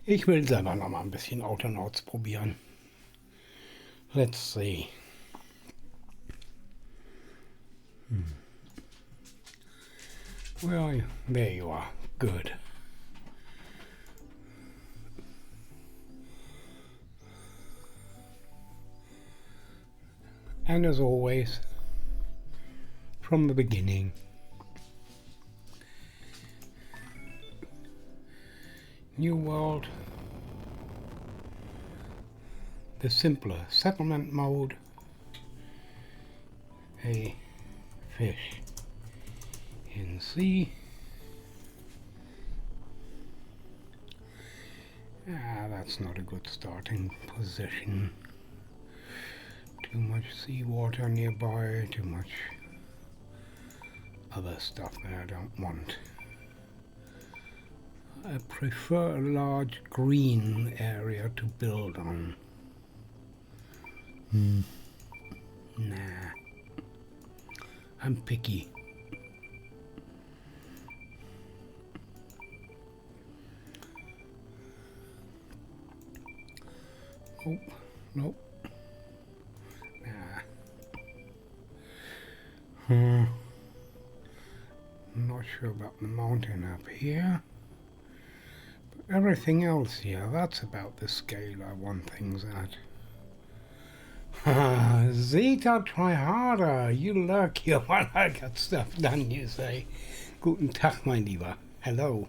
Ich will selber noch mal ein bisschen Autonauts probieren. Let's see. Where are you? There you are. Good. And as always, from the beginning, New World, the simpler settlement mode, a fish in sea. That's not a good starting position. Too much seawater nearby, too much other stuff that I don't want. I prefer a large green area to build on. Nah. I'm picky. Oh, nope. I'm not sure about the mountain up here. But everything else here, that's about the scale I want things at. Zeta, try harder. You lurk here while I got stuff done, you say. Guten Tag, mein Lieber. Hello.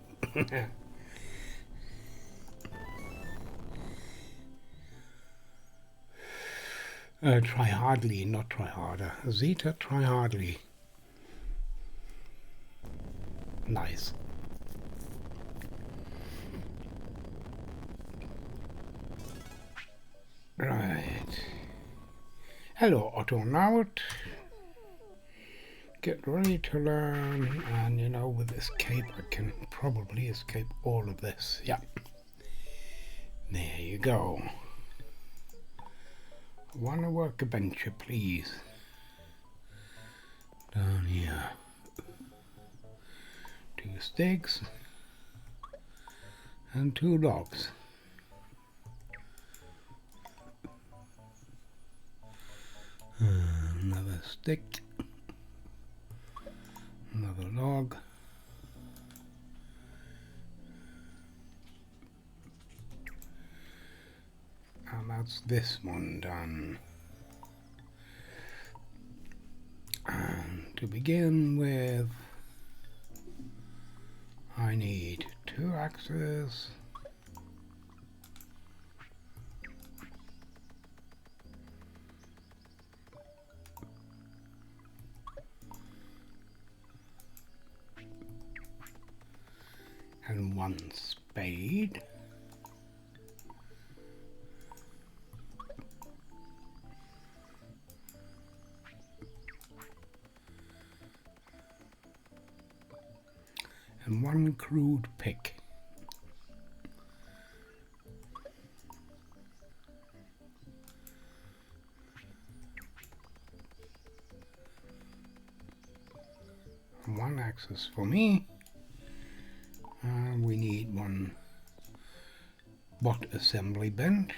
Try hardly, not try harder. Zeta, try hardly. Nice. Right. Hello, Autonaut. Get ready to learn, and you know, with this cape I can probably escape all of this. Yeah. There you go. One workbench, please. Down here. 2 sticks and 2 logs. Another stick. Another log. And that's this one done. And to begin with, I need 2 axes, and 1 spade. And 1 crude pick. And 1 axis for me. And we need 1 bot assembly bench.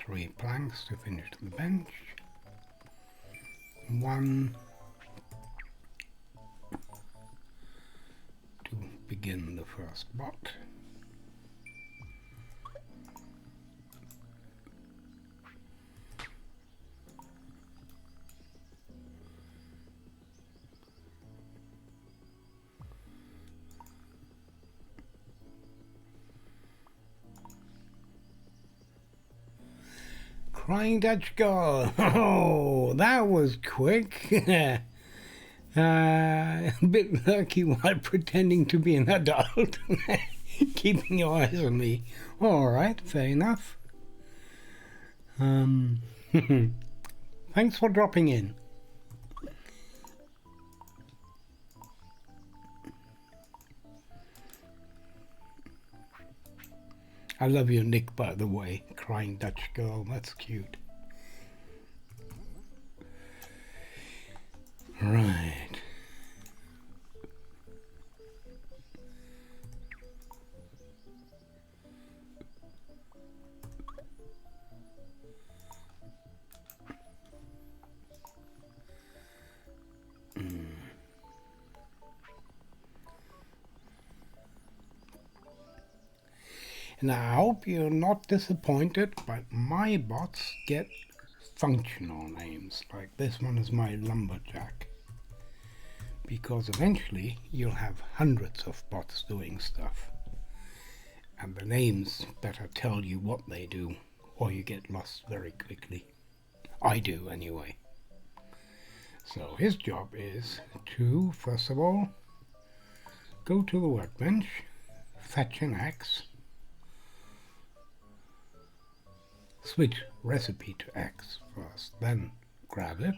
Three planks to finish the bench. 1 to begin the first bot. Crying Dutch girl. Oh, that was quick. A bit lurky while pretending to be an adult. Keeping your eyes on me. Alright, fair enough. Thanks for dropping in. I love your nick, by the way. Crying Dutch girl, that's cute. Right. Now, I hope you're not disappointed, but my bots get functional names. Like this one is my lumberjack. Because eventually you'll have hundreds of bots doing stuff. And the names better tell you what they do, or you get lost very quickly. I do, anyway. So his job is to, first of all, go to the workbench, fetch an axe, switch recipe to axe first, then grab it,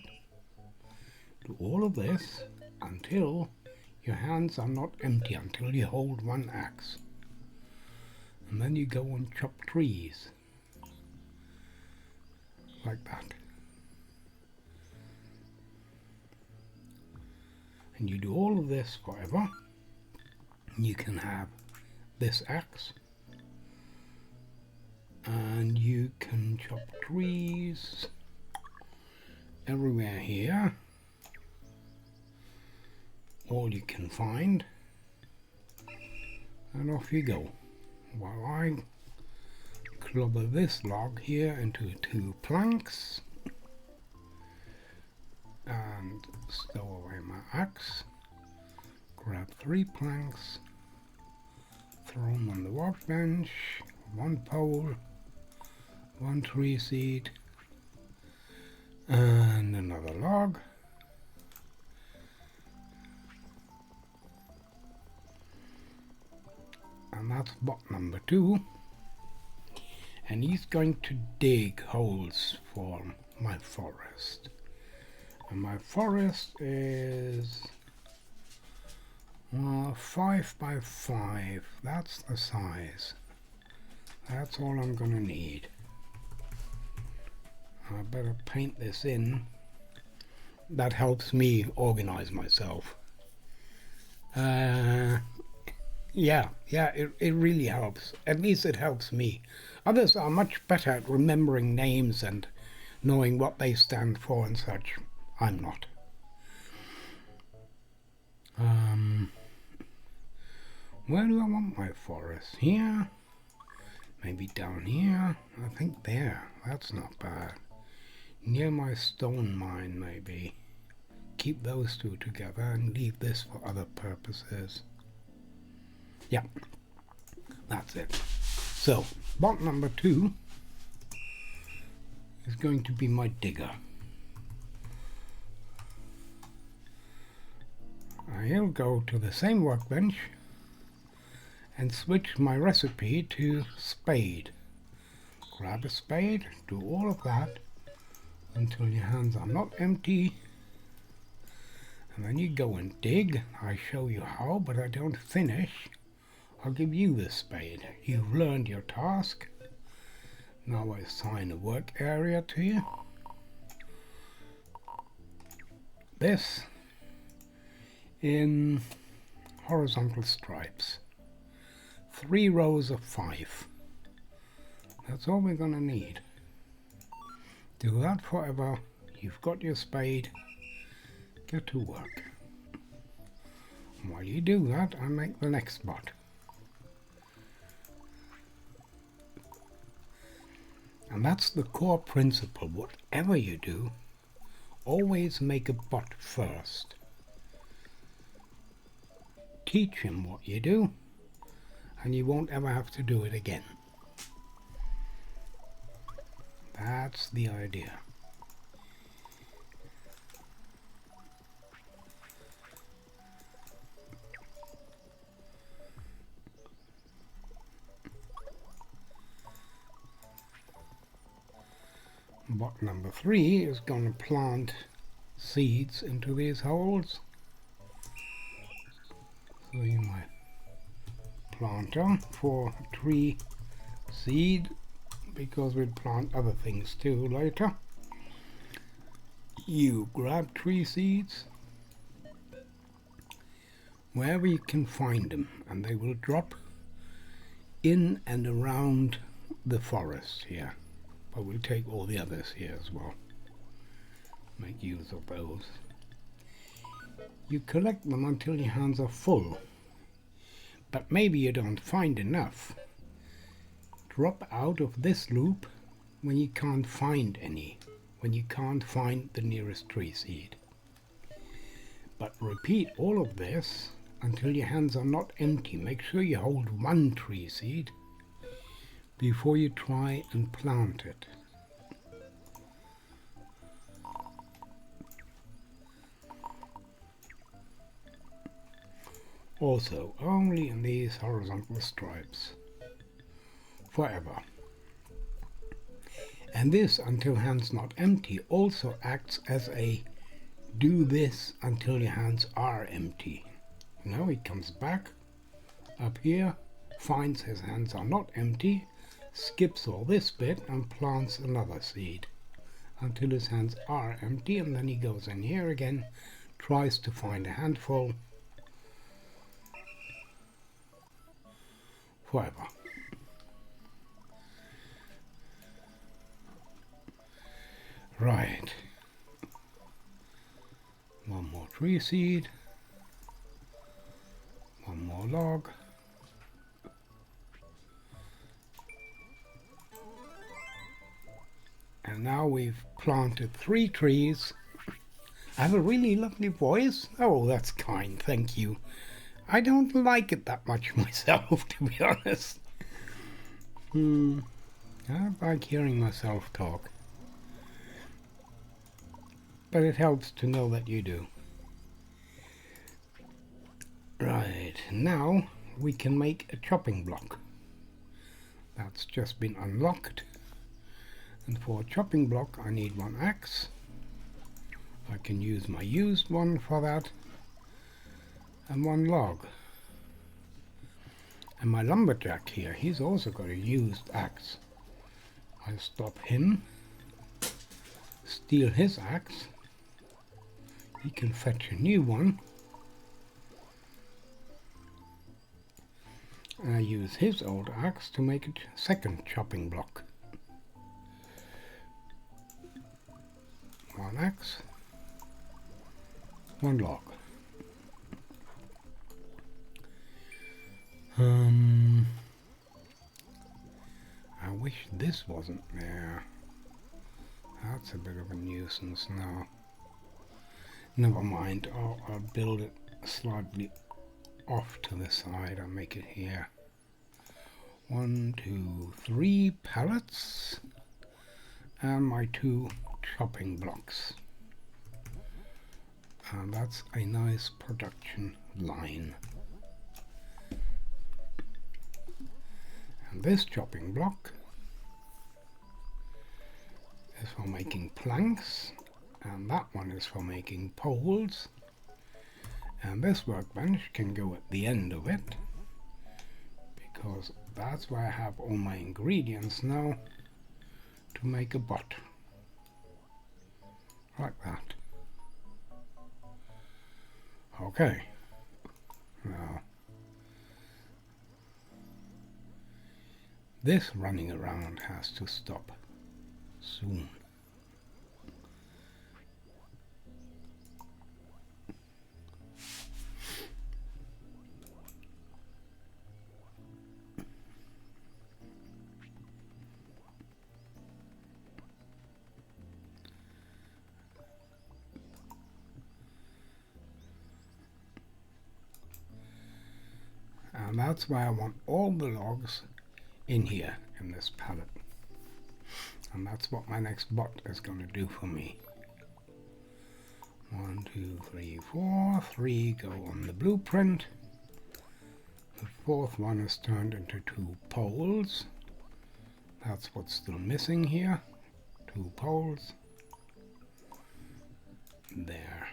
do all of this until your hands are not empty, until you hold one axe. And then you go and chop trees, like that. And you do all of this forever. You can have this axe, and you can chop trees everywhere here, all you can find, and off you go. While I clobber this log here into 2 planks and stow away my axe, grab 3 planks, throw them on the workbench, 1 pole, 1 tree seed, and another log. And that's bot number 2. And he's going to dig holes for my forest. And my forest is 5 by 5. That's the size. That's all I'm gonna need. I better paint this in. That helps me organize myself. Yeah, it really helps. At least it helps me. Others are much better at remembering names and knowing what they stand for and such. I'm not. Where do I want my forest? Here? Maybe down here? I think there. That's not bad. Near my stone mine, maybe. Keep those 2 together and leave this for other purposes. Yeah, that's it. So, bot number 2 is going to be my digger. I'll go to the same workbench and switch my recipe to spade. Grab a spade, do all of that until your hands are not empty, and then you go and dig. I show you how, but I don't finish. I'll give you the spade. You've learned your task. Now I assign a work area to you. This in horizontal stripes. 3 rows of 5. That's all we're gonna need. Do that forever. You've got your spade. Get to work. And while you do that, I make the next bot. And that's the core principle. Whatever you do, always make a bot first. Teach him what you do, and you won't ever have to do it again. That's the idea. Bot number 3 is going to plant seeds into these holes. So you might planter for tree seed, because we'll plant other things too later. You grab tree seeds wherever you can find them, and they will drop in and around the forest here. But we'll take all the others here as well. Make use of those. You collect them until your hands are full, but maybe you don't find enough. Drop out of this loop when you can't find any, when you can't find the nearest tree seed. But repeat all of this until your hands are not empty. Make sure you hold one tree seed before you try and plant it. Also, only in these horizontal stripes. Forever. And this, until hands not empty, also acts as a do this until your hands are empty. Now he comes back up here, finds his hands are not empty, skips all this bit and plants another seed until his hands are empty, and then he goes in here again, tries to find a handful. Forever. Right. One more tree seed. One more log. And now we've planted 3 trees. I have a really lovely voice. Oh, that's kind, thank you. I don't like it that much myself, to be honest. I like hearing myself talk. But it helps to know that you do. Right, now we can make a chopping block. That's just been unlocked. And for a chopping block I need 1 axe. I can use my used one for that. And 1 log. And my lumberjack here, he's also got a used axe. I stop him, steal his axe. He can fetch a new one. And I use his old axe to make a second chopping block. 1 axe, 1 log. I wish this wasn't there. That's a bit of a nuisance now. Never mind, I'll build it slightly off to the side. I'll make it here. 1, 2, 3 pallets and my 2 chopping blocks. And that's a nice production line. And this chopping block is for making planks, and that one is for making poles, and this workbench can go at the end of it, because that's where I have all my ingredients now to make a bot. Like that. Okay. Now this running around has to stop soon. And that's why I want all the logs in here in this pallet. And that's what my next bot is going to do for me. 1, 2, 3, 4. 3 go on the blueprint. The 4th one is turned into 2 poles. That's what's still missing here. 2 poles. There.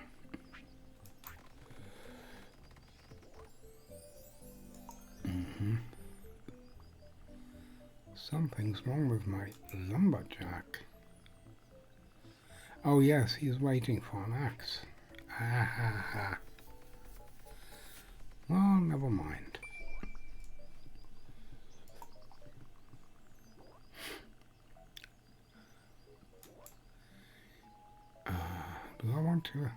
Something's wrong with my lumberjack. Oh yes, he's waiting for an axe. Ah ha ha. Well, never mind. Do I want to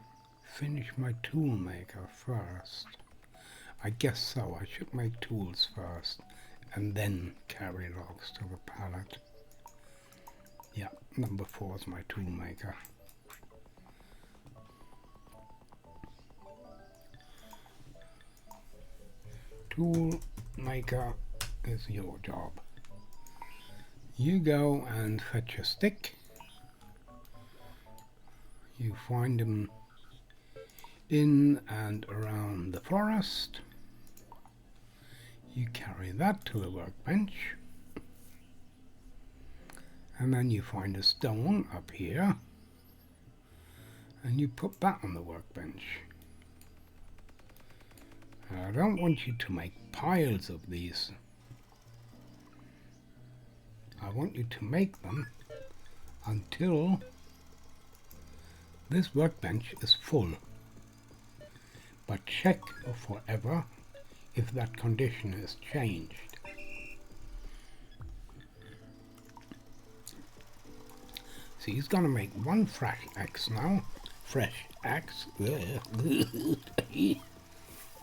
finish my tool maker first? I guess so. I should make tools first and then carry logs to the pallet. Yeah, number 4 is my tool maker. Tool maker is your job. You go and fetch a stick. You find them in and around the forest. You carry that to the workbench. And then you find a stone up here. And you put that on the workbench. I don't want you to make piles of these. I want you to make them until this workbench is full. But check forever if that condition has changed. See, he's gonna make one fresh axe now. Fresh axe.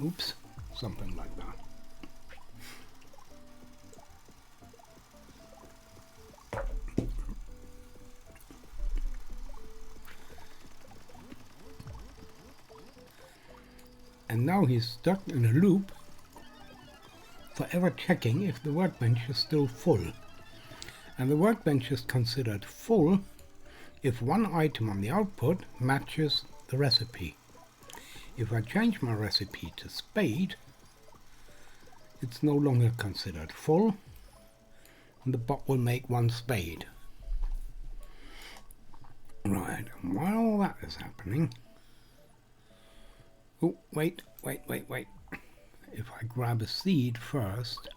Oops, something like that. And now he's stuck in a loop, forever checking if the workbench is still full. And the workbench is considered full if one item on the output matches the recipe. If I change my recipe to spade, it's no longer considered full, and the bot will make one spade. Right, and while all that is happening, oh, wait. If I grab a seed first,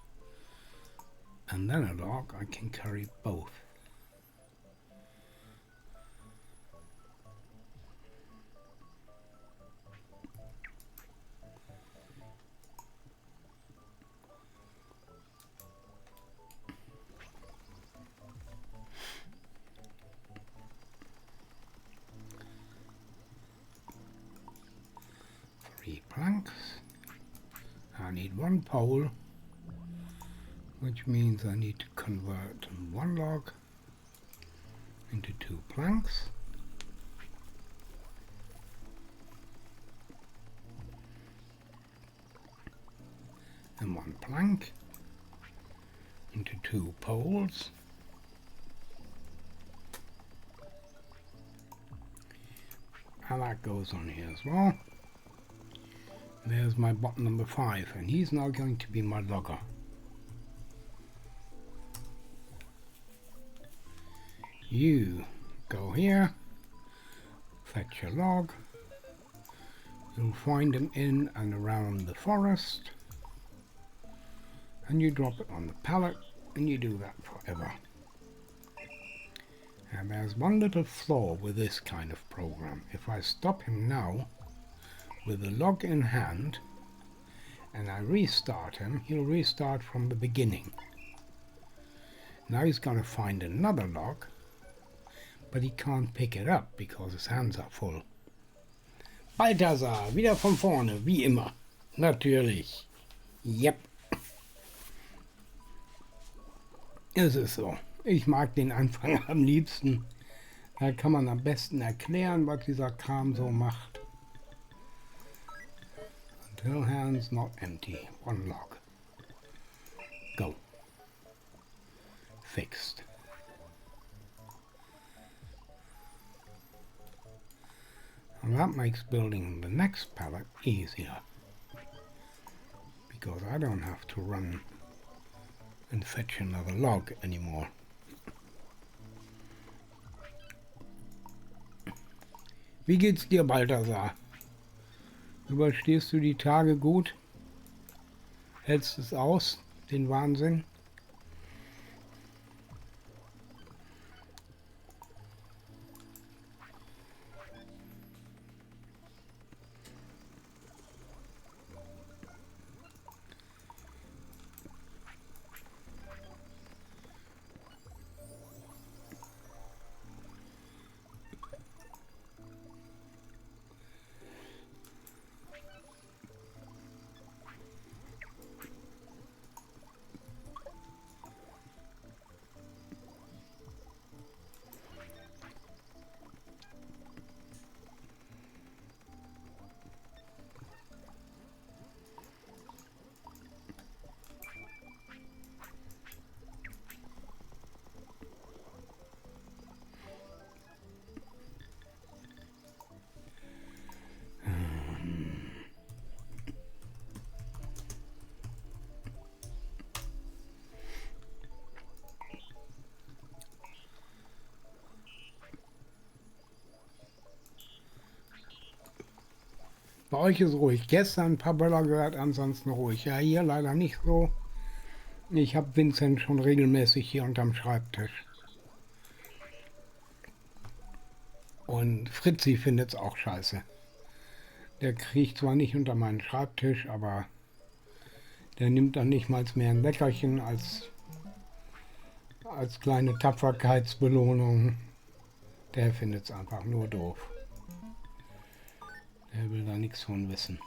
and then a log, I can carry both. Planks. I need 1 pole, which means I need to convert 1 log into 2 planks. And 1 plank into 2 poles. And that goes on here as well. There's my bot number 5, and he's now going to be my logger. You go here, fetch a log. You'll find them in and around the forest, and you drop it on the pallet, and you do that forever. And there's one little flaw with this kind of program. If I stop him now with the log in hand and I restart him, he'll restart from the beginning. Now he's going to find another log, but he can't pick it up because his hands are full. Balthasar, wieder von vorne, wie immer. Natürlich. Yep. Es ist so. Ich mag den Anfang am liebsten. Da kann man am besten erklären, was dieser Kram so macht. Until hands not empty. 1 log. Go. Fixed. And that makes building the next pallet easier, because I don't have to run and fetch another log anymore. Wie geht's dir, Balthasar? Überstehst du die Tage gut? Hältst es aus, den Wahnsinn? Bei euch ist ruhig. Gestern ein paar Böller gehört, ansonsten ruhig. Ja, hier leider nicht so. Ich habe Vincent schon regelmäßig hier unterm Schreibtisch. Und Fritzi findet es auch scheiße. Der kriegt zwar nicht unter meinen Schreibtisch, aber der nimmt dann nicht mal mehr ein Leckerchen als kleine Tapferkeitsbelohnung. Der findet es einfach nur doof. Der will da nichts von wissen.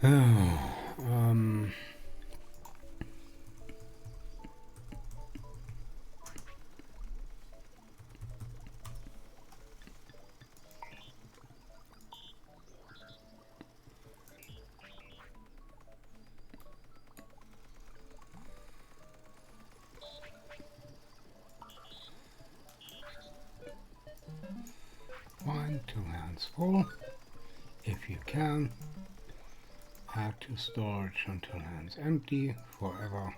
Ähm, 2 hands full, if you can. Add to storage until hands empty forever.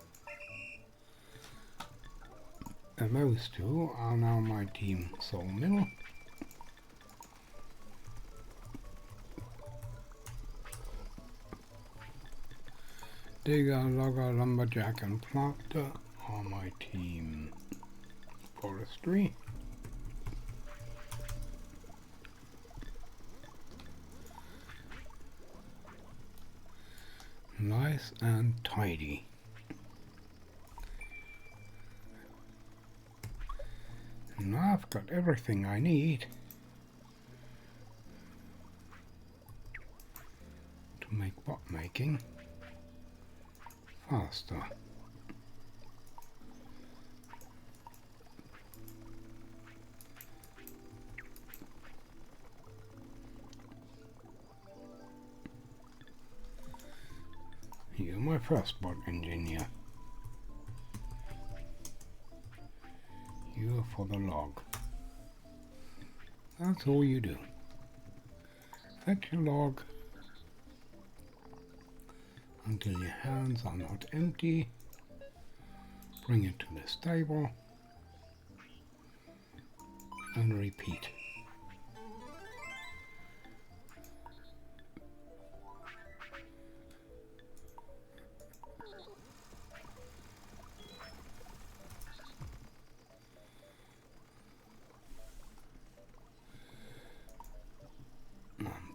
And those 2 are now my team sawmill. Digger, logger, lumberjack and planter are my team forestry. Nice and tidy. Now I've got everything I need to make bot making faster. You're my first bot engineer. You're for the log. That's all you do. Fetch your log until your hands are not empty. Bring it to this table and repeat.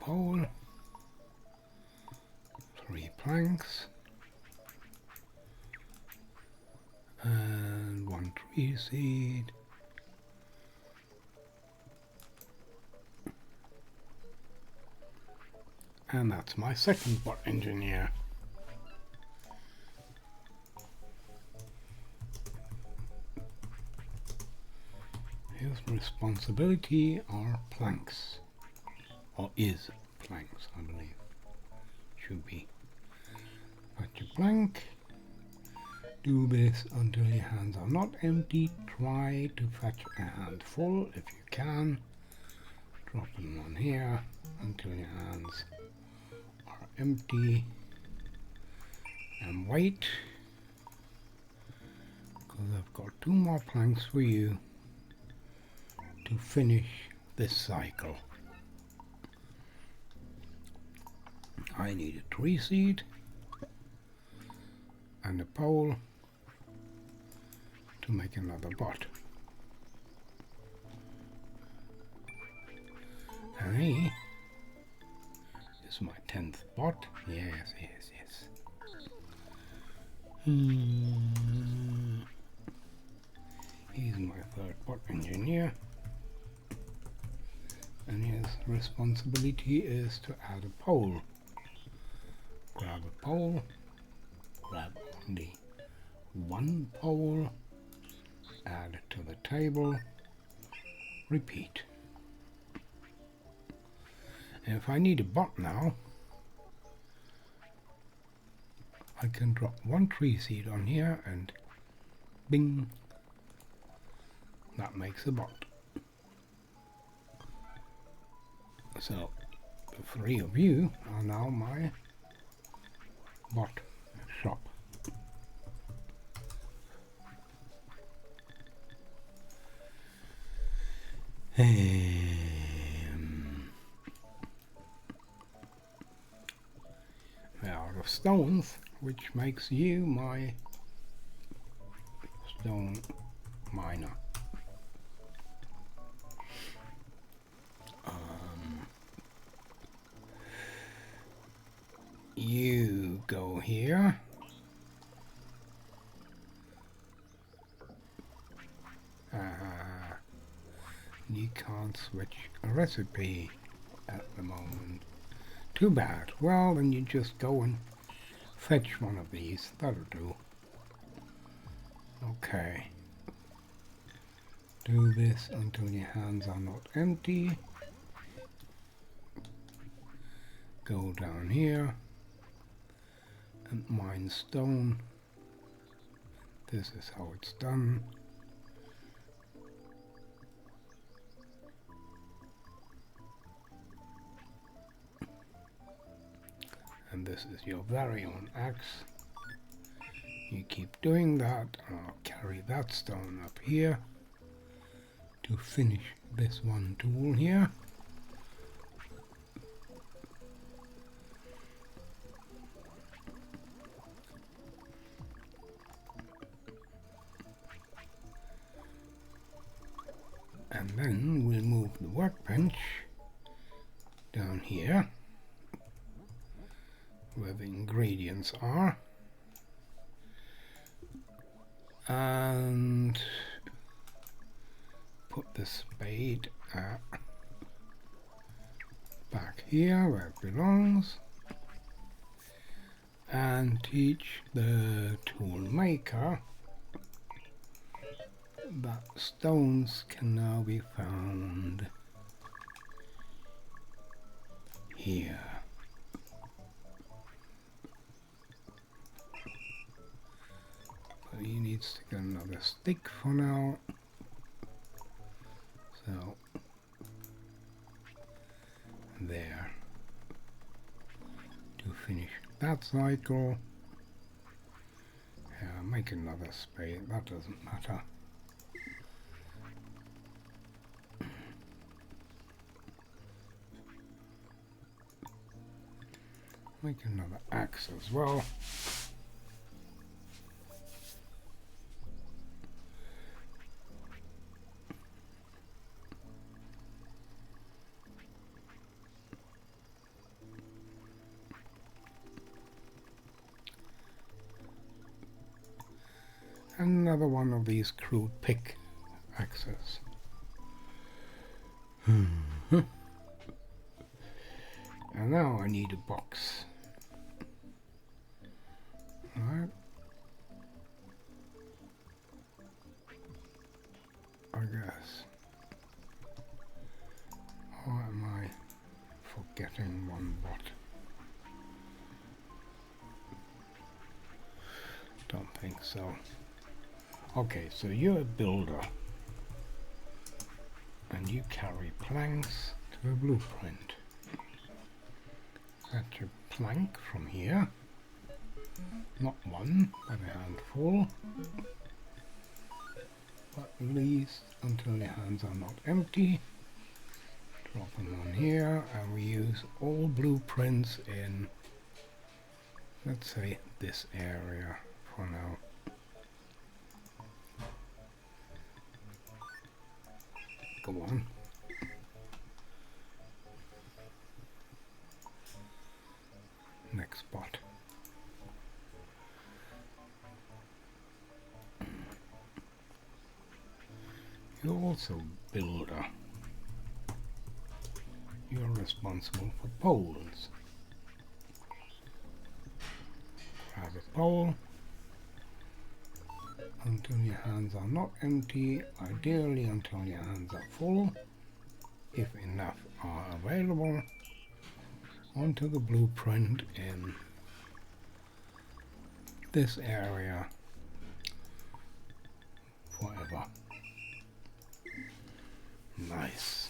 pole, 3 planks, and 1 tree seed. And that's my second bot engineer. His responsibility are planks, or is planks, I believe. Should be. Fetch a plank. Do this until your hands are not empty. Try to fetch a handful if you can. Drop them on here until your hands are empty. And wait, because I've got 2 more planks for you to finish this cycle. I need a tree seed and a pole to make another bot. And he is my 10th bot. Yes, yes, yes. He's my 3rd bot engineer. And his responsibility is to add a pole. Grab a pole, grab only 1 pole, add it to the table, repeat. And if I need a bot now, I can drop 1 tree seed on here and bing, that makes a bot. So the 3 of you are now my bot shop. We're out of stones, which makes you my stone miner. You go here. You can't switch a recipe at the moment. Too bad. Well, then you just go and fetch one of these. That'll do. Okay. Do this until your hands are not empty. Go down here and mine stone. This is how it's done. And this is your very own axe. You keep doing that, and I'll carry that stone up here to finish this one tool here. And then we'll move the workbench down here where the ingredients are, and put the spade back here where it belongs, and teach the tool maker that stones can now be found here. But he needs to get another stick for now. So there, to finish that cycle. Make another spade, that doesn't matter. Make another axe as well. another one of these crude pick axes. And now I need a box. Right. I guess. Or am I forgetting one bot? Don't think so. Okay, so you're a builder. And you carry planks to the blueprint. That's your plank from here. Not one, but a handful. But at least until your hands are not empty. Drop them on here, and we use all blueprints in, let's say, this area for now. Go on. Next spot. You're also builder. You're responsible for poles. Grab a pole until your hands are not empty, ideally until your hands are full, if enough are available, onto the blueprint in this area forever. Nice.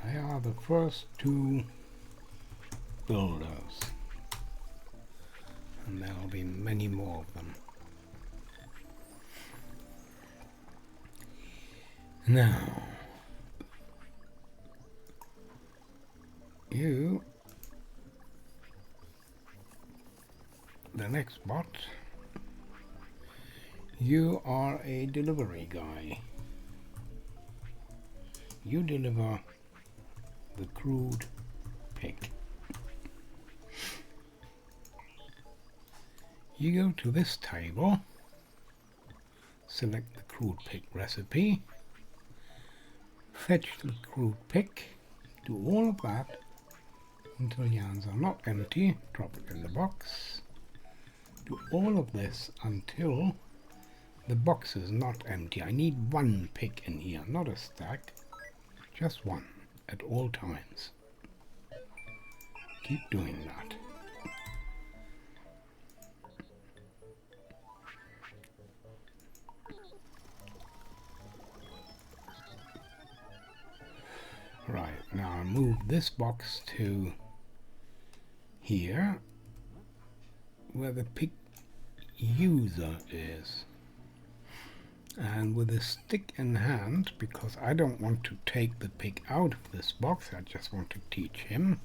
They are the first two builders, and there will be many more of them. Now, you, the next bot, you are a delivery guy. You deliver the crude pick. You go to this table, select the crude pick recipe, fetch the crude pick, do all of that until your hands are not empty, drop it in the box, do all of this until the box is not empty. I need one pick in here, not a stack, just one at all times. Keep doing that. Right, now I move this box to here, where the pick user is. And with a stick in hand, because I don't want to take the pick out of this box, I just want to teach him,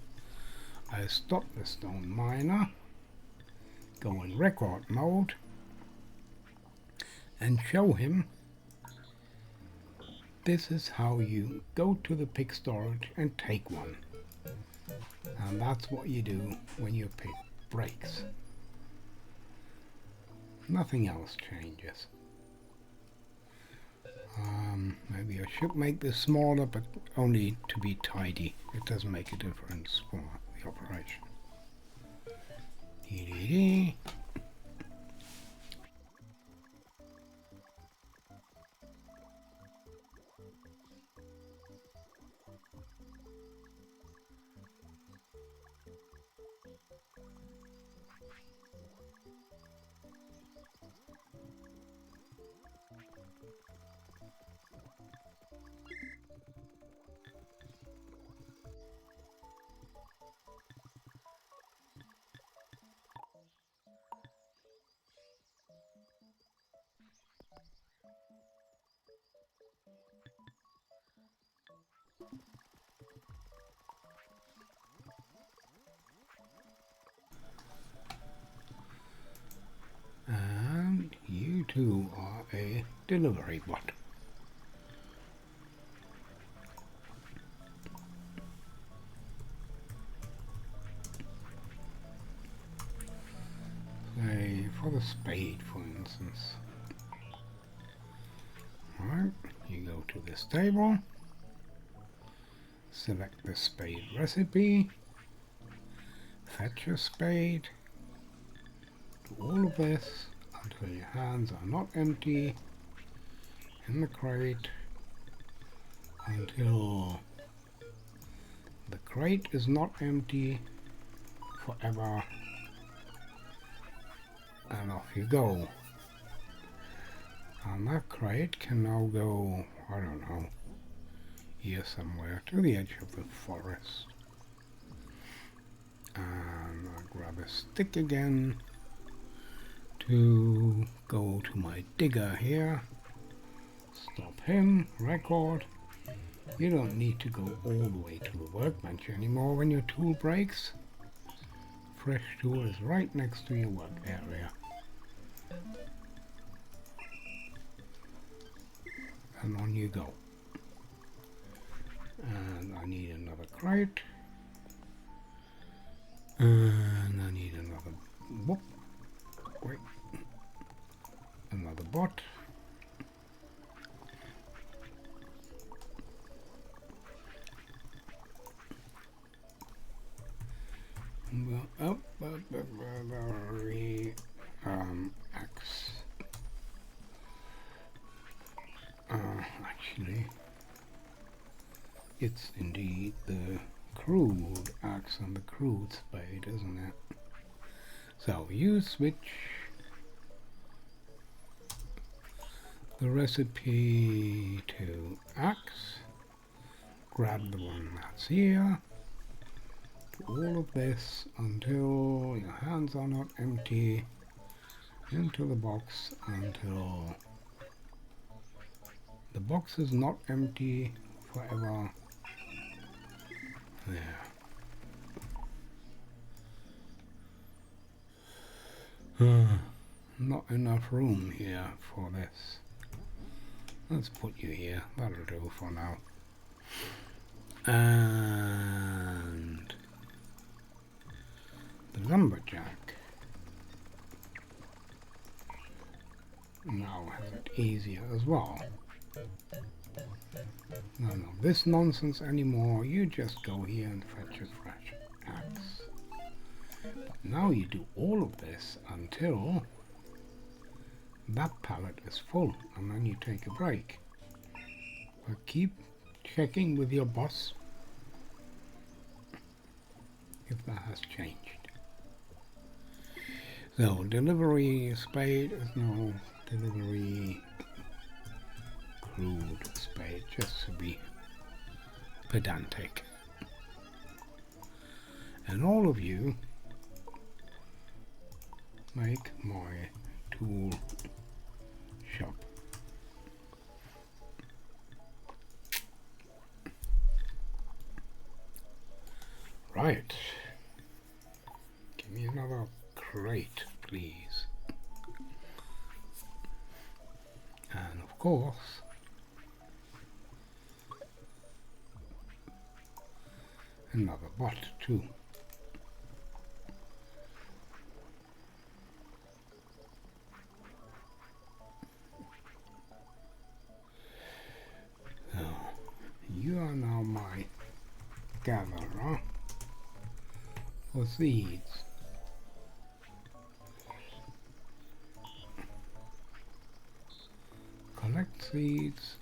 I stop the stone miner, go in record mode, and show him this is how you go to the pick storage and take one. And that's what you do when your pick breaks. Nothing else changes. Maybe I should make this smaller, but only to be tidy. It doesn't make a difference for the operation. Dee-dee-dee. And you too are a delivery bot. for the spade, for instance. Alright, you go to this table, select the spade recipe, fetch a spade, do all of this until your hands are not empty in the crate, until the crate is not empty forever, and off you go. And that crate can now go, I don't know, here somewhere to the edge of the forest. And I'll grab a stick again to go to my digger here. Stop him, record. You don't need to go all the way to the workbench anymore when your tool breaks. Fresh tool is right next to your work area. And on you go. And I need another crate. And I need another, whoop, wait, another bot. Axe. Actually, it's indeed the crude axe and the crude spade, isn't it? So you switch the recipe to axe, grab the one that's here, do all of this until your hands are not empty, into the box until the box is not empty forever. There. Not enough room here for this. Let's put you here. That'll do for now. And the lumberjack now has it easier as well. No, this nonsense anymore. You just go here and fetch a fresh axe. But now you do all of this until that pallet is full, and then you take a break. But keep checking with your boss if that has changed. So delivery spade is now delivery crude spade, just to be pedantic. And all of you make my tool shop. Right. Give me another crate, please. And of course, another bot too. So, you are now my gatherer for seeds. Collect seeds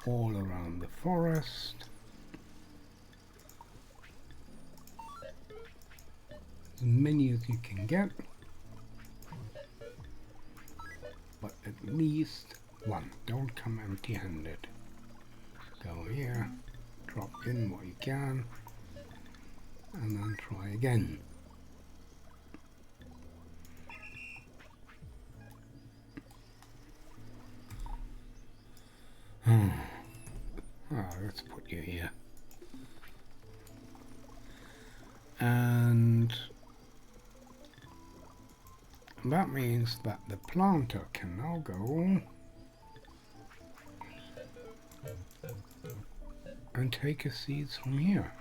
all around the forest. As many as you can get, but at least one. Don't come empty-handed. Go here, drop in what you can, and then try again. Let's put you here. And that means that the planter can now go and take his seeds from here.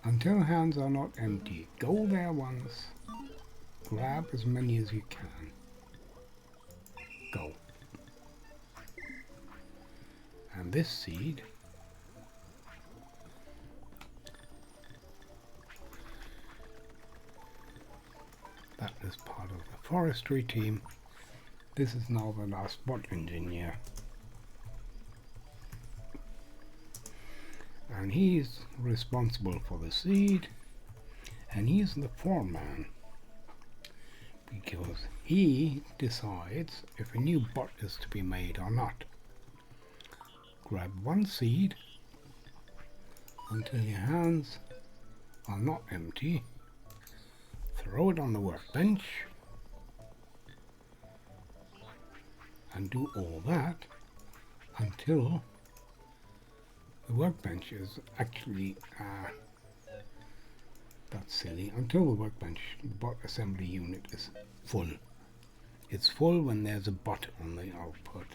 Until hands are not empty, go there once, grab as many as you can. Go. And this seed, that is part of the forestry team. This is now the last bot engineer. And he's responsible for the seed, and he's the foreman, because he decides if a new bot is to be made or not. Grab one seed until your hands are not empty, throw it on the workbench, and do all that until the workbench is actually, that's silly, until the workbench, the bot assembly unit is full. It's full when there's a bot on the output.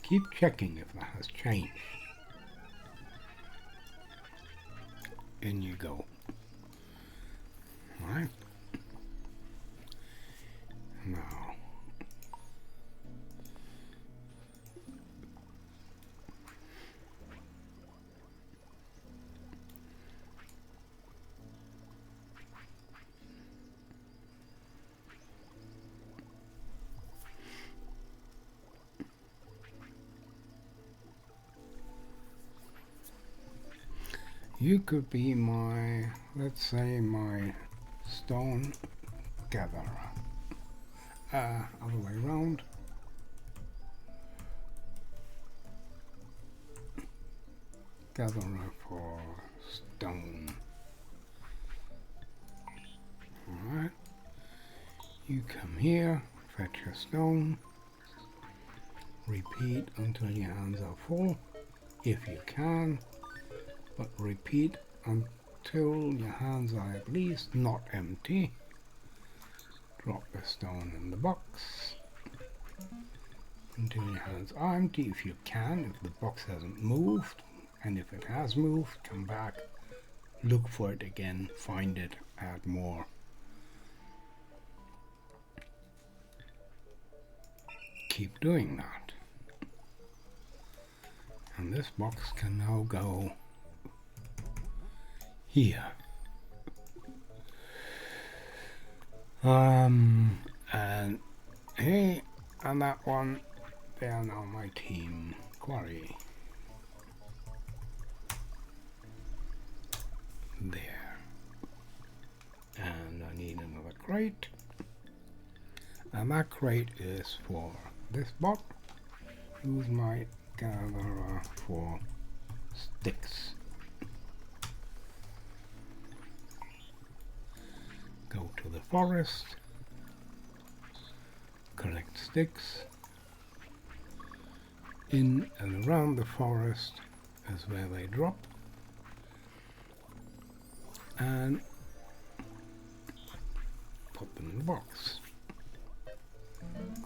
Keep checking if that has changed. In you go. Alright. Now, you could be my, let's say, my stone gatherer. Other way around. Gatherer for stone. Alright. You come here, fetch a stone. Repeat until your hands are full, if you can. But repeat until your hands are at least not empty. Drop the stone in the box until your hands are empty if you can, if the box hasn't moved, and if it has moved, come back, look for it again, find it, add more. Keep doing that. And this box can now go here. And hey, and that one, they are now my team quarry. There. And I need another crate. And that crate is for this bot, who's my gatherer for sticks. Go to the forest, collect sticks. In and around the forest is where they drop, and put them in the box.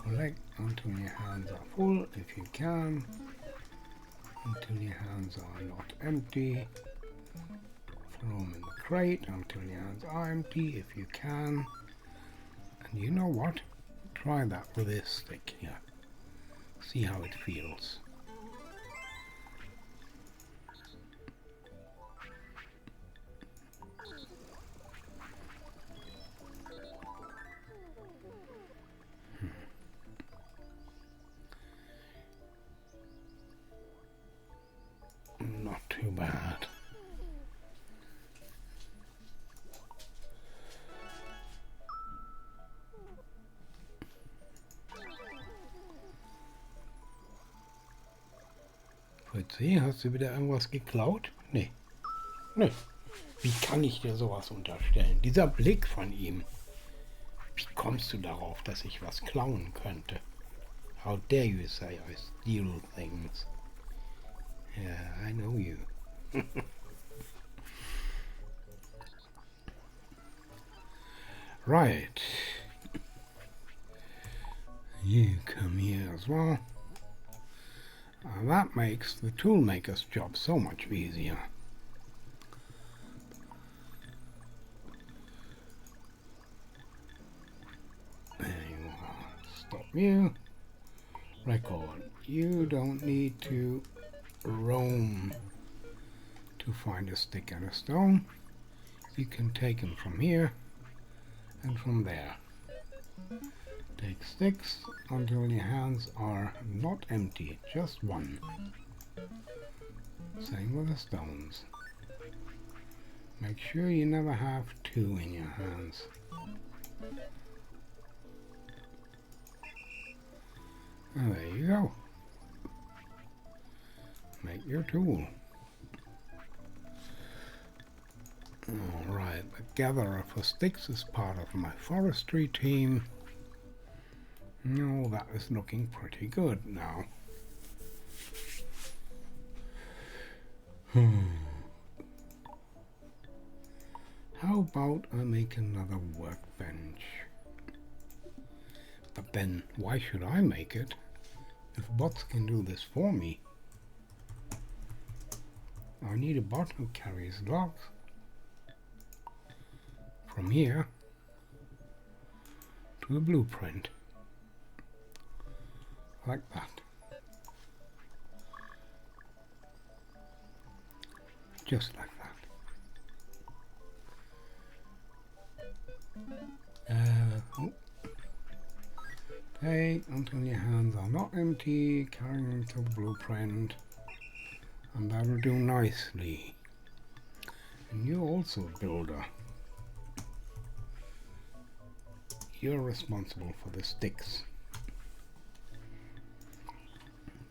Collect until your hands are full if you can, until your hands are not empty. Throw them in the crate until your hands are empty if you can. And you know what? Try that with this stick here. See how it feels. Not too bad. Fritzi, hast du wieder irgendwas geklaut? Nee. Nö. Wie kann ich dir sowas unterstellen? Dieser Blick von ihm. Wie kommst du darauf, dass ich was klauen könnte? How dare you say I steal things? Yeah, I know you. Right. You come here as well. That makes the toolmaker's job so much easier. view, record. You don't need to roam to find a stick and a stone. You can take them from here and from there. Take sticks until your hands are not empty, just one. Same with the stones. Make sure you never have two in your hands. And there you go. Make your tool. Alright, the gatherer for sticks is part of my forestry team. No, that is looking pretty good now. How about I make another workbench? But then, why should I make it if bots can do this for me? I need a bot who carries logs from here to the blueprint. Like that. Just like that. Take until your hands are not empty, carrying them to the blueprint, and that'll do nicely. And you're also a builder. You're responsible for the sticks.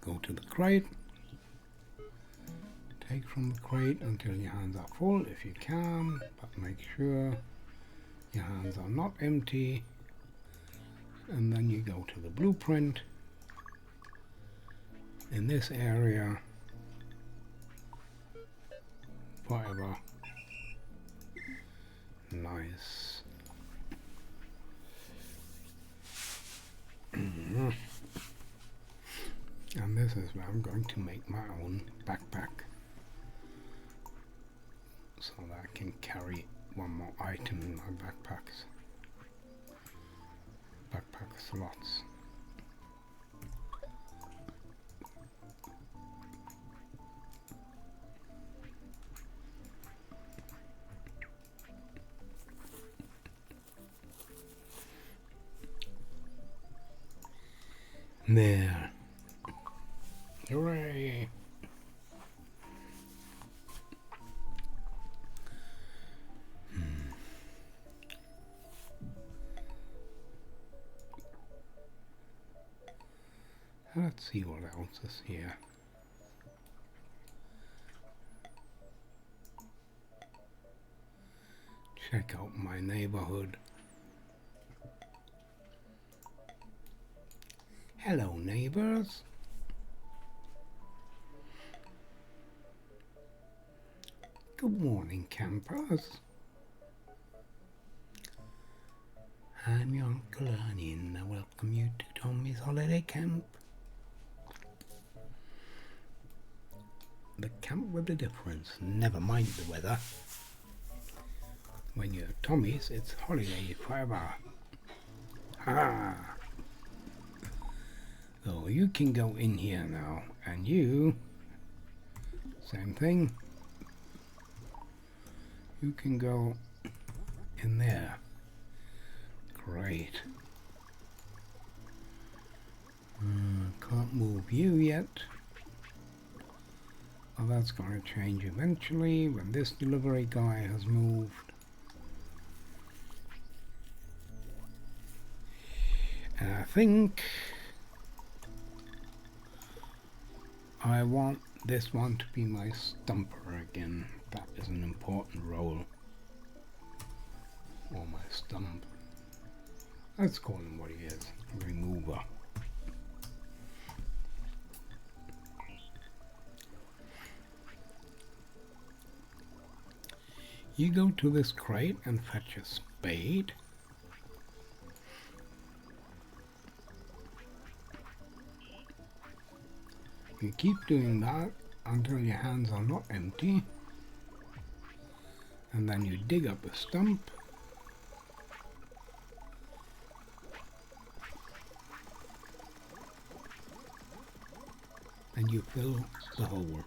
Go to the crate. Take from the crate until your hands are full if you can, but make sure your hands are not empty. And then you go to the blueprint in this area forever. Nice. And this is where I'm going to make my own backpack, so that I can carry one more item in my backpack slots. There. Hooray! Let's see what else is here. Check out my neighborhood. Hello, neighbors. Good morning, campers. I'm your Uncle Ernie and I welcome you to Tommy's holiday camp. The camp with the difference, never mind the weather. When you're at Tommy's, it's holiday forever. Ha! So you can go in here now, and you, same thing, you can go in there. Great. Can't move you yet. Well, that's going to change eventually when this delivery guy has moved. And I think I want this one to be my stumper again. That is an important role. Or my stump. Let's call him what he is, a remover. You go to this crate and fetch a spade. You keep doing that until your hands are not empty. And then you dig up a stump. and you fill the hole.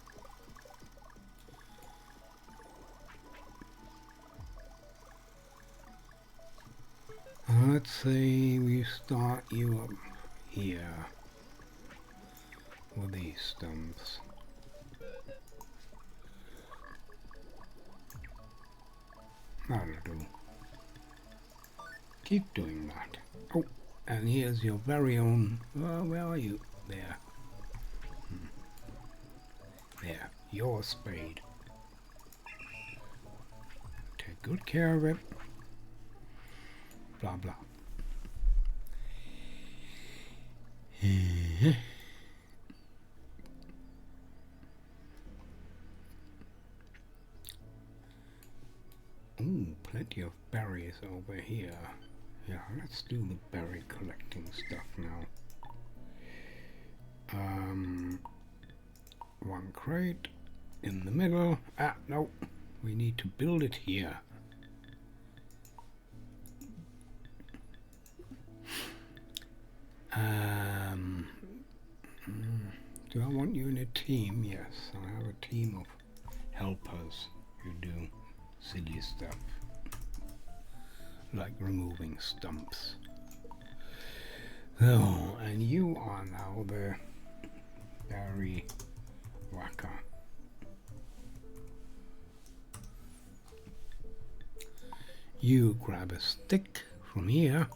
Let's say we start you up here with these stumps. That'll do. Keep doing that. Oh, and here's your very own... where are you? There. There, your spade. Take good care of it. Blah, blah. Ooh, plenty of berries over here. Yeah, let's do the berry collecting stuff now. One crate in the middle. Ah, no, we need to build it here. Do I want you in a team? Yes, I have a team of helpers who do silly stuff, like removing stumps. Oh, and you are now the berry whacker. You grab a stick from here.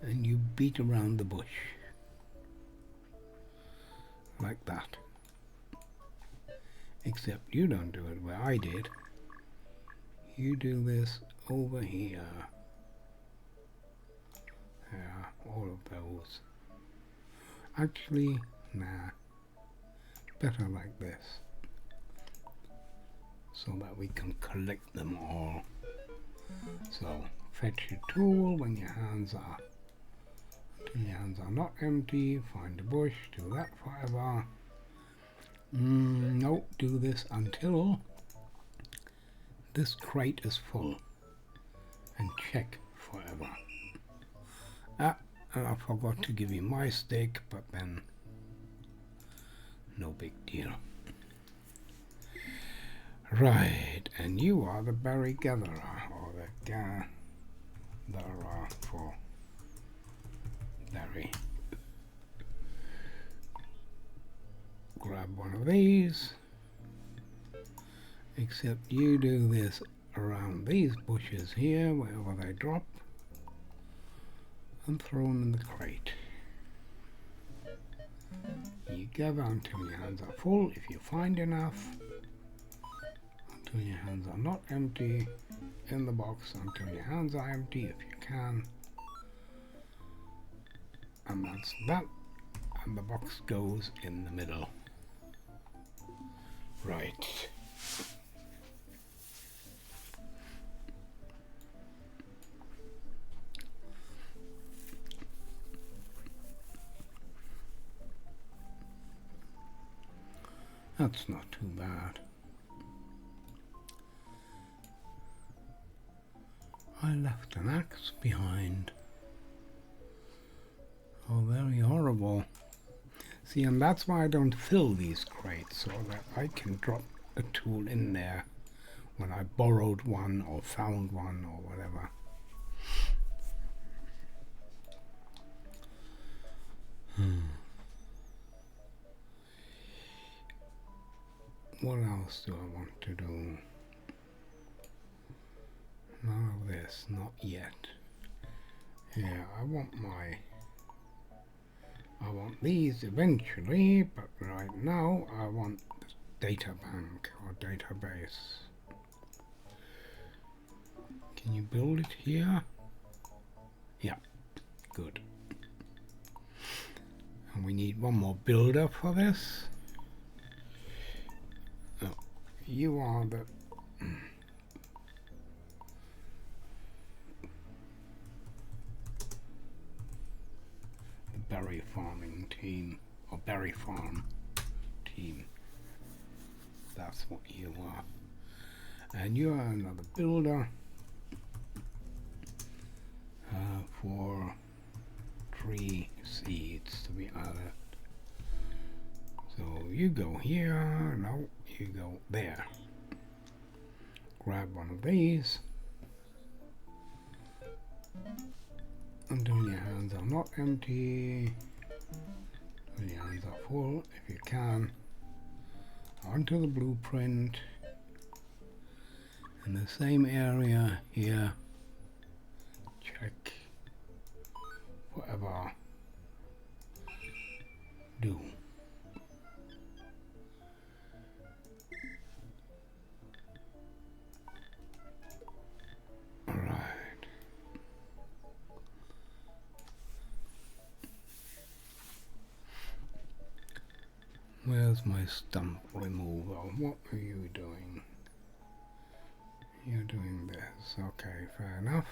And you beat around the bush. Like that. Except you don't do it where I did. You do this over here. Yeah, all of those. Actually, nah. Better like this. So that we can collect them all. So, fetch your tool when your hands are not empty. Find a bush, do that forever. Nope, do this until this crate is full. And check forever. Ah, and I forgot to give you my stick, but then no big deal. Right, and you are the berry gatherer, or the gatherer for berry. Grab one of these, except you do this around these bushes here, wherever they drop, and throw them in the crate. You gather until your hands are full, if you find enough, until your hands are not empty, in the box until your hands are empty, if you can. And that's that, and the box goes in the middle. Right. That's not too bad. I left an axe behind. Oh, very horrible. See, and that's why I don't fill these crates, so that I can drop a tool in there when I borrowed one or found one or whatever. What else do I want to do? None of this, not yet. Yeah, I want these eventually, but right now I want the data bank or database. Can you build it here? Yeah, good. And we need one more builder for this. Oh, you are the berry farming team, or berry farm team. That's what you are. And you are another builder for 3 seeds to be added. So you go here, no, you go there. Grab one of these until your hands are not empty, until your hands are full, if you can, onto the blueprint. In the same area here, check whatever, do. Alright. Where's my stump remover? What are you doing? You're doing this. Okay, fair enough.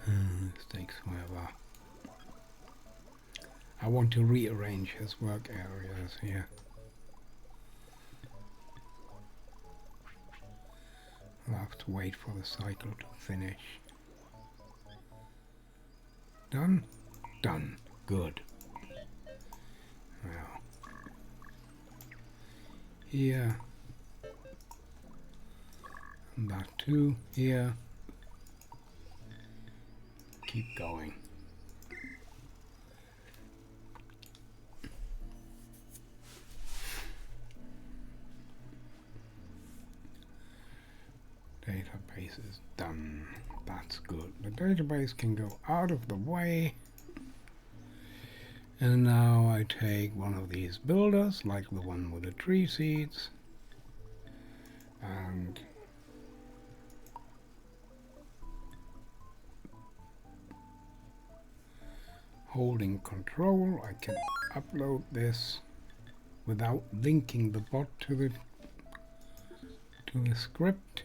This takes forever. I want to rearrange his work areas here. I'll have to wait for the cycle to finish. Done? Done. Good. Now, here, and that too, here. Keep going. Database is done. That's good. The database can go out of the way. And now I take one of these builders, like the one with the tree seeds, and holding control, I can upload this without linking the bot to the script,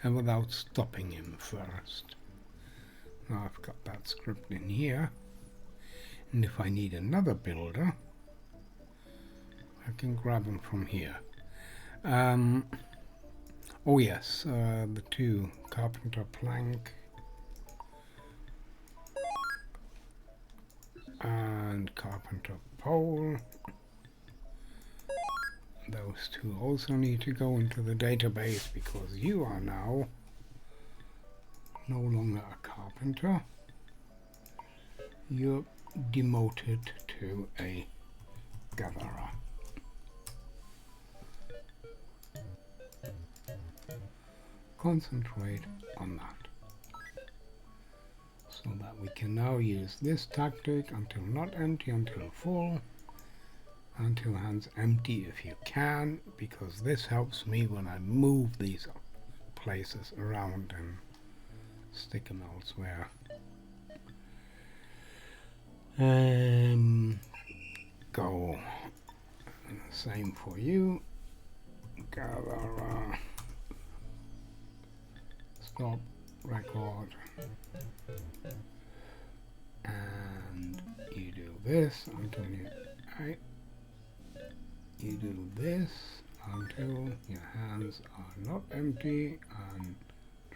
and without stopping him first. Now I've got that script in here, and if I need another builder, I can grab him from here. Oh yes, the two carpenter plank and carpenter pole. Those two also need to go into the database because you are now no longer a carpenter. You're demoted to a gatherer. Concentrate on that, so that we can now use this tactic until not empty, until full, until hands empty if you can, because this helps me when I move these places around and stick them elsewhere. Go. Same for you. Gather. Stop. Record. And you do this until you do this until your hands are not empty, and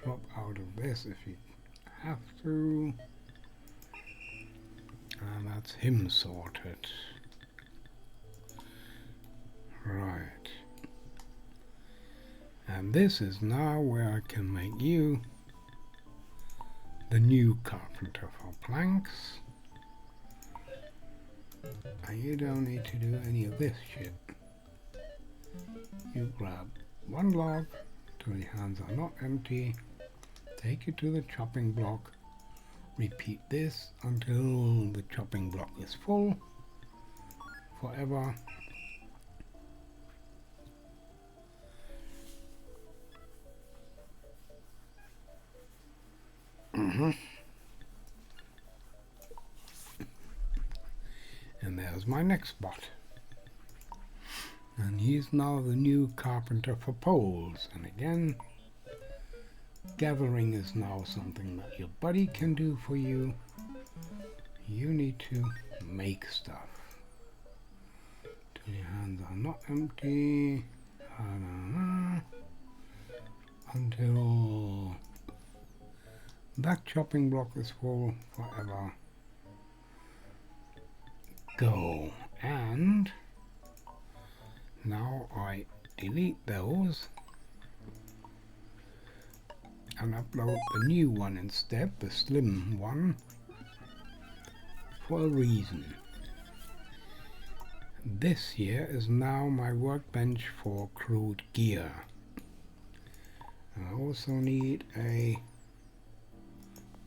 drop out of this if you have to. And that's him sorted. Right. And this is now where I can make you the new carpenter for planks. And you don't need to do any of this shit. You grab one log till your hands are not empty, take it to the chopping block, repeat this until the chopping block is full, forever. And there's my next bot. And he's now the new carpenter for poles. And again, gathering is now something that your buddy can do for you. You need to make stuff. Your hands are not empty. Until that chopping block is full forever. Go. And now I delete those and upload the new one instead, the slim one, for a reason. This here is now my workbench for crude gear. I also need a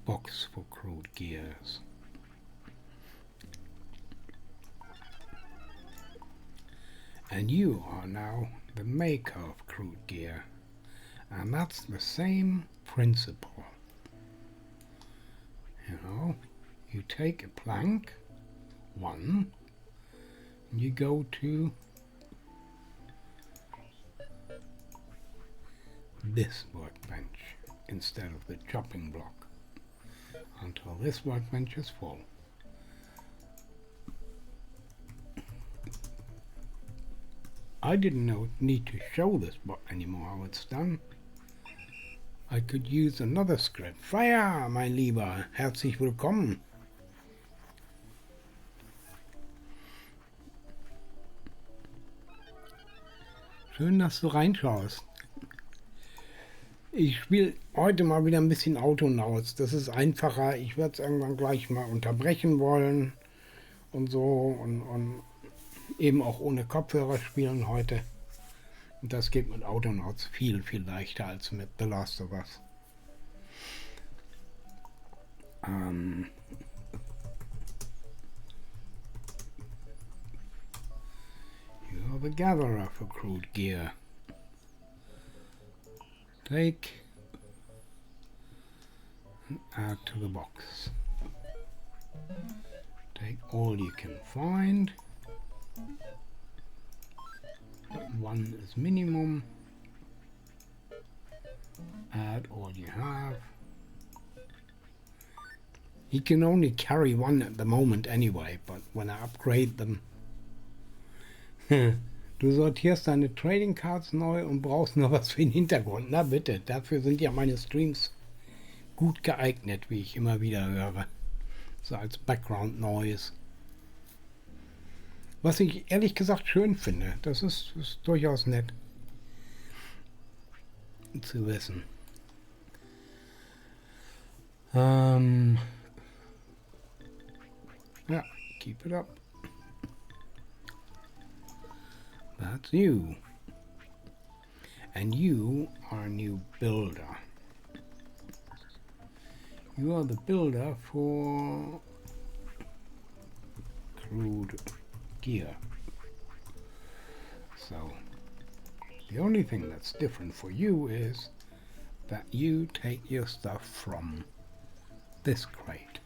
box for crude gears. And you are now the maker of crude gear. And that's the same principle. You know, you take a plank, one, and you go to this workbench instead of the chopping block until this workbench is full. I didn't need to show this bot anymore how it's done. I could use another script. Fire, mein Lieber, herzlich willkommen. Schön, dass du reinschaust. Ich spiele heute mal wieder ein bisschen Autonauts. Das ist einfacher. Ich werde es irgendwann gleich mal unterbrechen wollen und so und eben auch ohne Kopfhörer spielen heute. Und das geht mit Autonauts viel, viel leichter als mit The Last of Us. You're the gatherer for crude gear. Take and add to the box. Take all you can find. One is minimum. Add all you have. You can only carry one at the moment anyway, but when I upgrade them. Du sortierst deine Trading Cards neu und brauchst noch was für den Hintergrund. Na bitte, dafür sind ja meine Streams gut geeignet, wie ich immer wieder höre. So als Background Noise. Was ich ehrlich gesagt schön finde. Das ist durchaus nett zu wissen. Yeah, keep it up. That's you. And you are a new builder. You are the builder for crude gear. So the only thing that's different for you is that you take your stuff from this crate.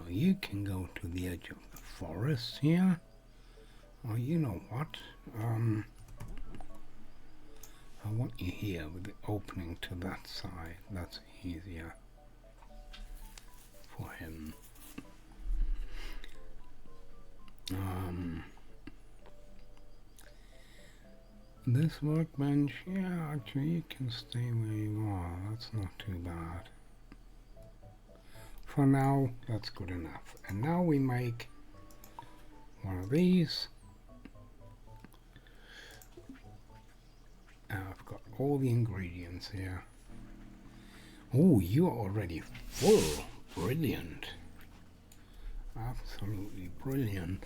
You can go to the edge of the forest here. Oh, you know what? I want you here with the opening to that side. That's easier for him. This workbench, yeah, actually you can stay where you are. That's not too bad. For now, that's good enough. And now we make one of these. I've got all the ingredients here. Oh, you're already full. Brilliant. Absolutely brilliant.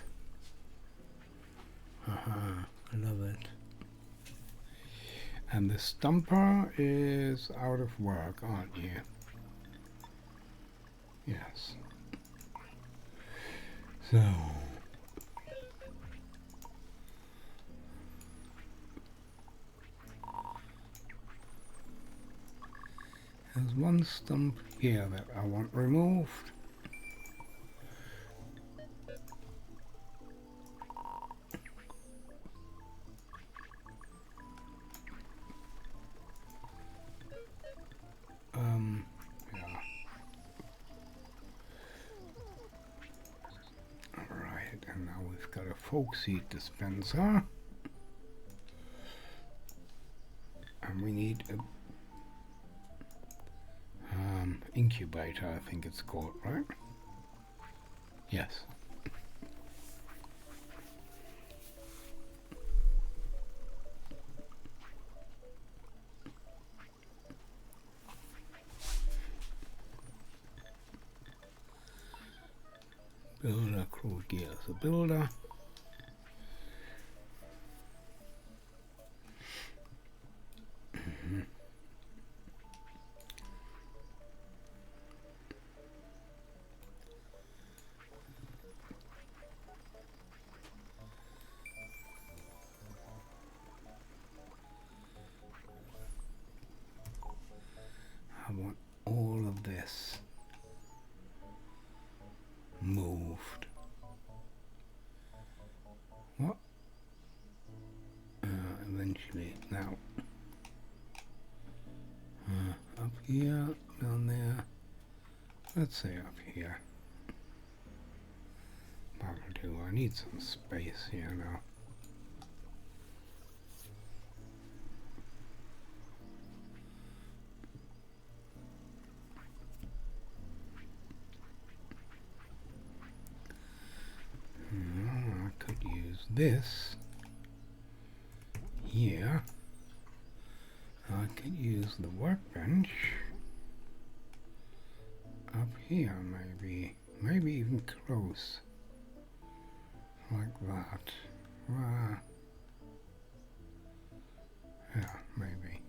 Haha, I love it. And the stumper is out of work, aren't you? Yes. So there's one stump here that I want removed. Coke seed dispenser. And we need a incubator, I think it's called, right? Yes. Builder, crude gear as a builder. I want all of this moved. What? Eventually. Now. Up here, down there. Let's say up here. That'll do. I need some space here now. I could use this here. I could use the workbench up here, maybe even close, like that. Yeah, maybe.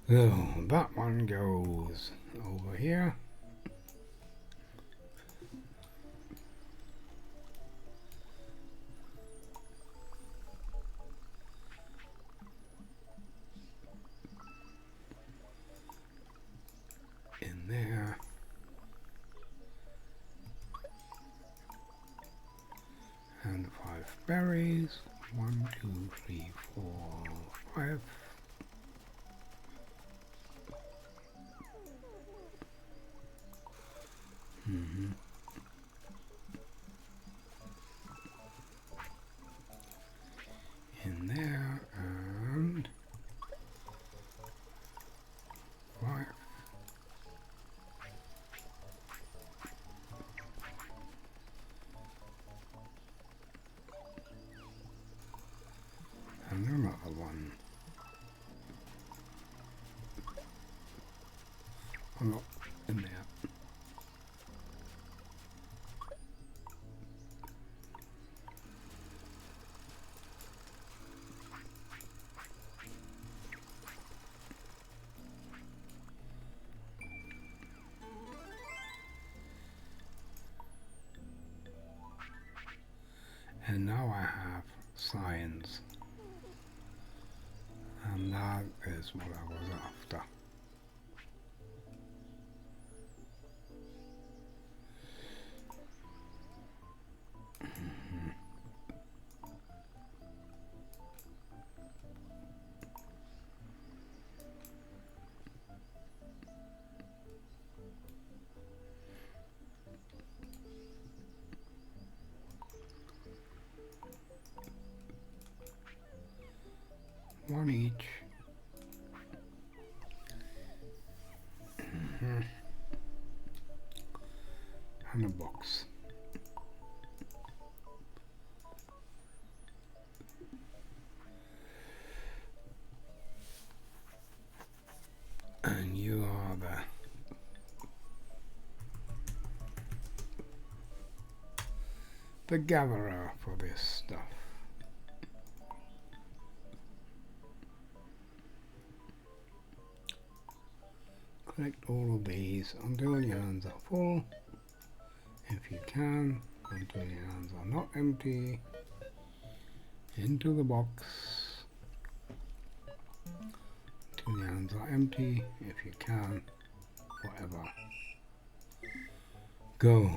So that one goes over here. In there. And 5 berries. 1, 2, 3, 4, 5. In there, and 5. And another one. Oh no, in there. And now I have science, and that is what I was after. One each. And a box. And you are the gatherer for this stuff. Collect all of these until your hands are full, if you can, until your hands are not empty, into the box, until your hands are empty, if you can, whatever. Go. .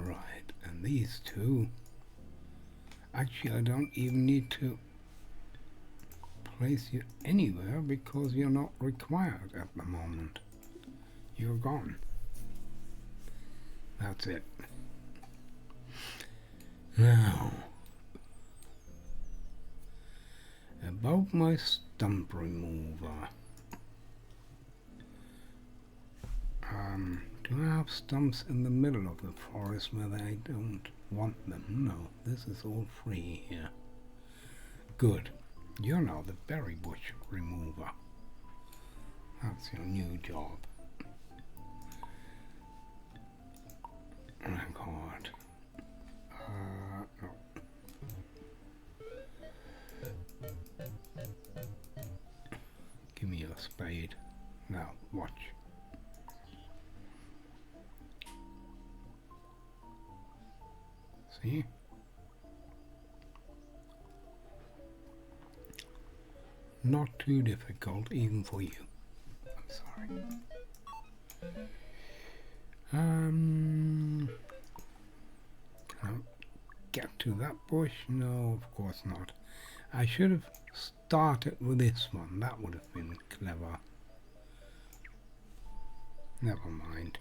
Right, and these two, actually I don't even need to place you anywhere because you're not required at the moment. You're gone. That's it. Now, about my stump remover. Do I have stumps in the middle of the forest where I don't want them? No, this is all free here. Good. You're now the berry bush remover. That's your new job. Record. No. Give me your spade. Now, watch. See? Not too difficult, even for you. I'm sorry. Can I get to that bush? No, of course not. I should have started with this one. That would have been clever. Never mind.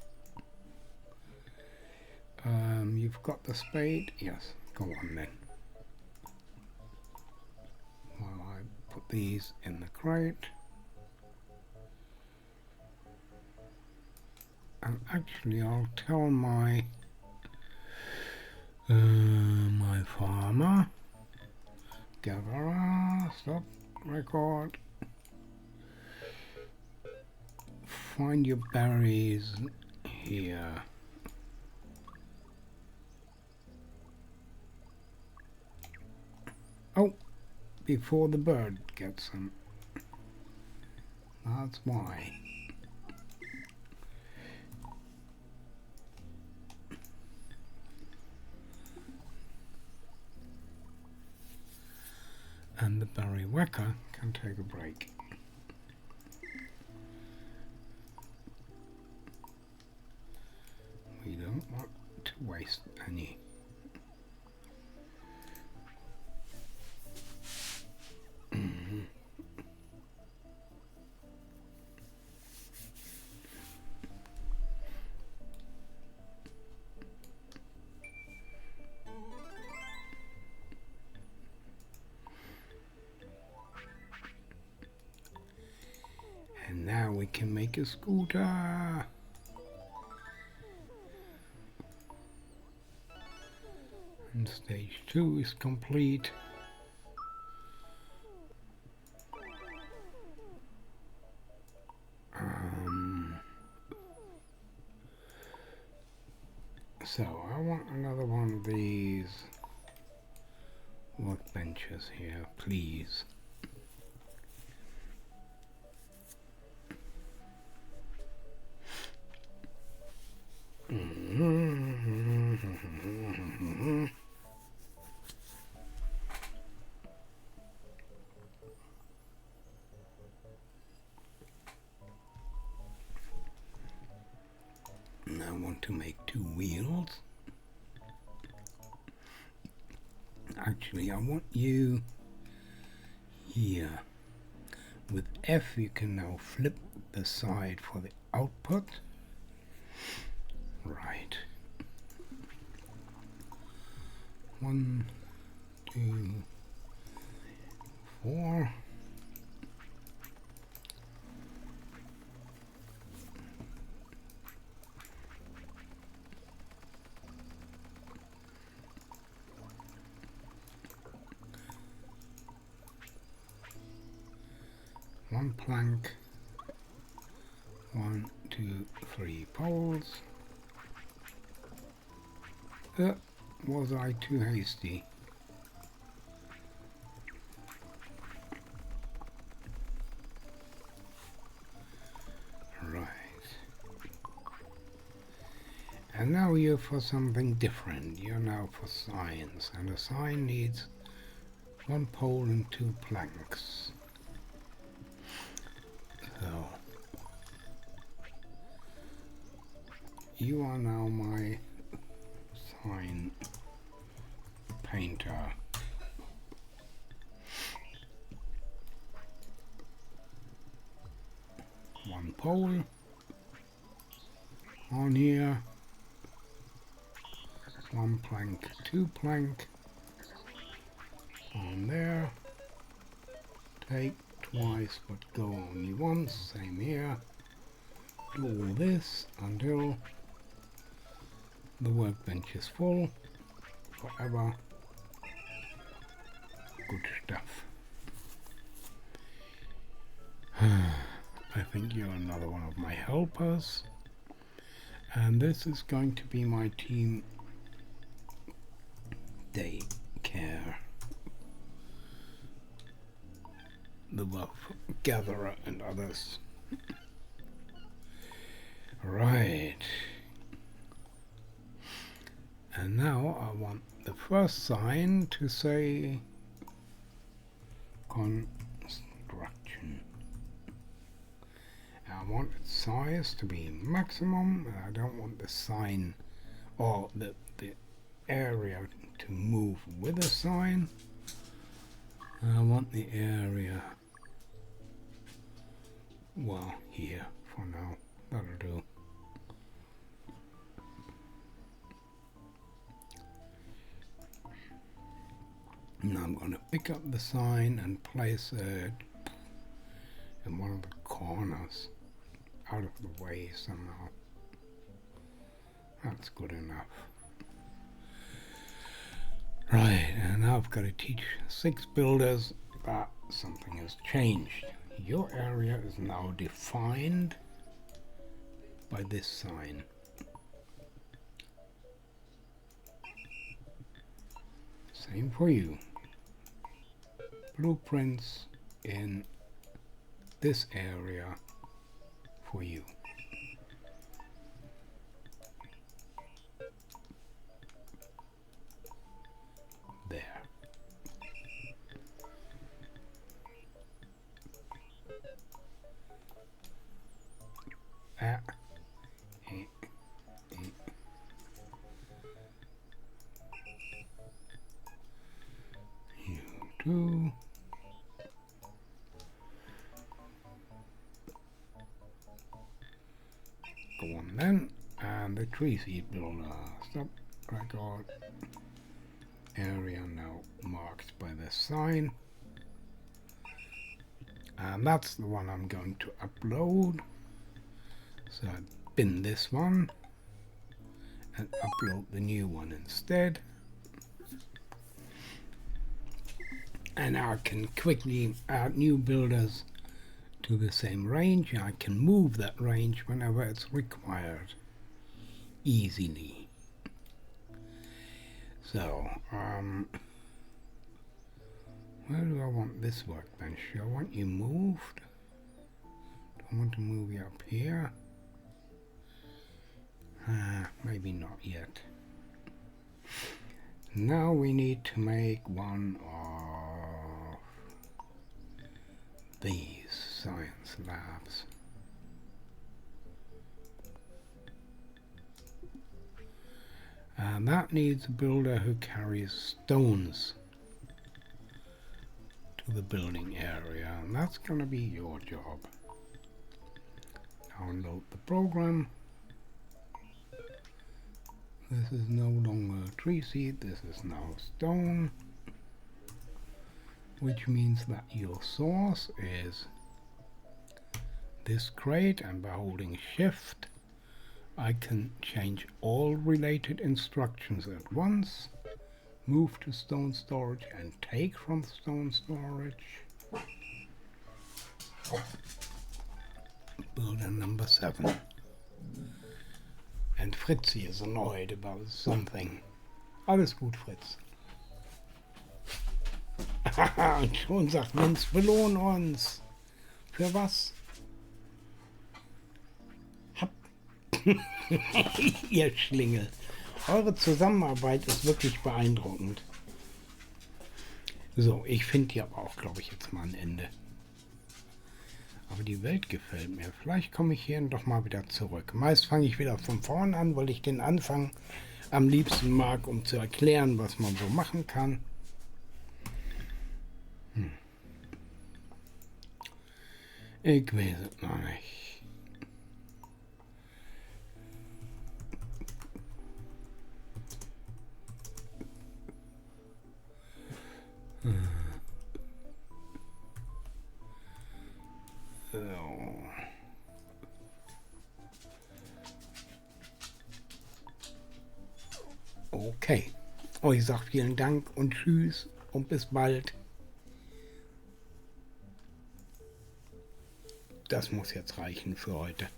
You've got the spade? Yes, go on then. While I put these in the crate. And actually I'll tell my my farmer, gatherer, stop, record, find your berries here. Oh, before the bird gets them. That's why. And the berry whacker can take a break. We don't want to waste any. And now we can make a scooter. And stage 2 is complete. So I want another one of these workbenches here, please. And I want to make 2 wheels. Actually, I want you here. With F you can now flip the side for the output. Right. 1, 2, 4. One plank, 1, 2, 3 poles. Was I too hasty? Right. And now you're for something different. You're now for signs, and a sign needs 1 pole and 2 planks. So you are now my sign painter. One pole on here. One plank, two plank on there. Take twice but go only once. Same here. Do all this until the workbench is full. Forever. Good stuff. I think you're another one of my helpers. And this is going to be my team daycare. The wolf gatherer and others. Right. And now I want the first sign to say construction. I want its size to be maximum, and I don't want the sign or the area to move with the sign. I want the area, well, here for now. That'll do. Now I'm going to pick up the sign and place it in one of the corners, out of the way somehow. That's good enough. Right, and now I've got to teach 6 builders that something has changed. Your area is now defined by this sign. Same for you. Blueprints in this area for you. There. You too. Go on then, and the tree seed builder. Stop record. Area now marked by the sign, and that's the one I'm going to upload. So I bin this one and upload the new one instead, and I can quickly add new builders to the same range. I can move that range whenever it's required easily. So, where do I want this workbench? Do I want you moved? Do I want to move you up here? Maybe not yet. Now we need to make one of these science labs. And that needs a builder who carries stones to the building area, and that's going to be your job. Download the program. This is no longer a tree seed, this is now stone, which means that your source is this crate, and by holding shift I can change all related instructions at once, move to stone storage and take from stone storage. Builder number 7. And Fritzi is annoyed about something. Alles gut, Fritz. Und schon sagt Mensch, belohn uns. Für was? Ihr Schlingel. Eure Zusammenarbeit ist wirklich beeindruckend. So, ich finde hier aber auch, glaube ich, jetzt mal ein Ende. Aber die Welt gefällt mir. Vielleicht komme ich hier doch mal wieder zurück. Meist fange ich wieder von vorn an, weil ich den Anfang am liebsten mag, um zu erklären, was man so machen kann. Ich weiß es noch nicht. So. Okay. Ich sage vielen Dank und tschüss und bis bald. Das muss jetzt reichen für heute.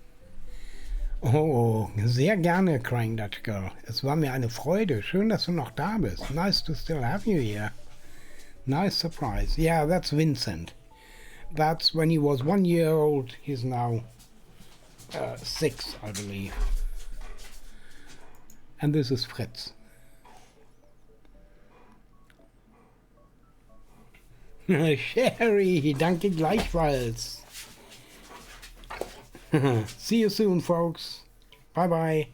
Oh, sehr gerne, Crying Dutch Girl. Es war mir eine Freude. Schön, dass du noch da bist. Nice to still have you here. Nice surprise. Yeah, that's Vincent. That's when he was 1 year old. He's now 6, I believe. And this is Fritz. Sherry, danke gleichfalls. See you soon, folks. Bye bye.